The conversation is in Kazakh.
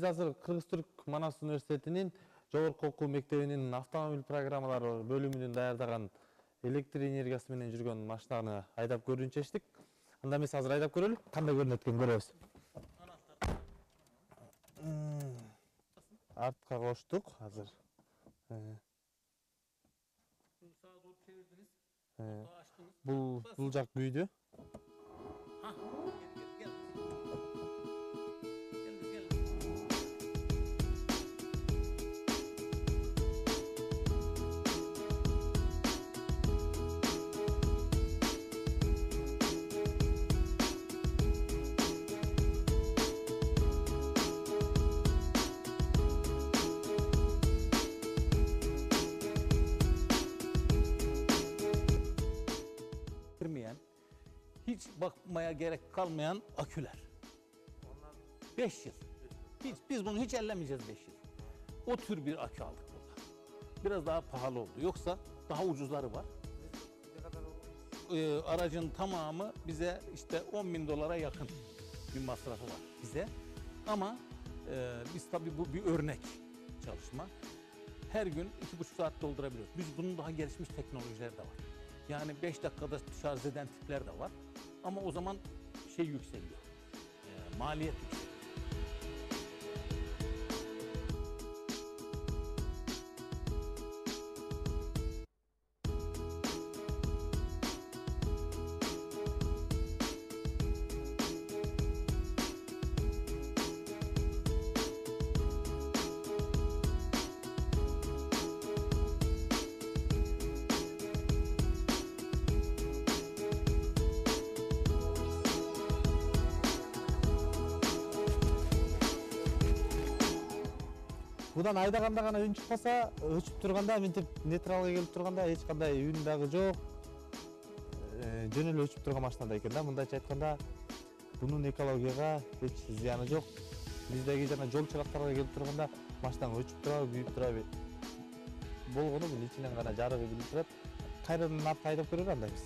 Биз азыр Кыргыз-Түрк Манас университетинин жогорку окуу мектебинин автомобиль программалары бөлүмүнүн даярдаган электр энергиясы менен жүргөн машинаны айдап көрүүнү чечтик. Анда эмес азыр айдап көрөлү. Кандай көрүнөт экенин көрөбүз. Артка коштук азыр. Бул жак күйдү. Hiç bakmaya gerek kalmayan aküler. 5 yıl. Biz bunu hiç ellemeyeceğiz 5 yıl. O tür bir akü aldık burada. Biraz daha pahalı oldu. Yoksa daha ucuzları var. Aracın tamamı bize işte 10.000 dolara yakın bir masrafı var bize. Ama biz tabii bu bir örnek çalışma. Her gün 2,5 saat doldurabiliyoruz. Biz bunun daha gelişmiş teknolojileri de var. Yani 5 dakikada şarj eden tipler de var. Ama o zaman şey yükseliyor, maliyet yükseliyor. Будан айдаганда гана үн чыкпаса, өчүп турганда, мынтип нейтралга келип турганда эч кандай үн дагы жок. Жөн эле өчүп турган машинада экен да. Мындайча айтканда, бунун экологияга эч зыяны жок. Биздеги жана жол чырактарга келип турганда, машинаң өчүп турабы, күйүп турабы болгону бул ичинен гана жарыгы билип турат. Кайрадан артка айдап көрөлү анда биз.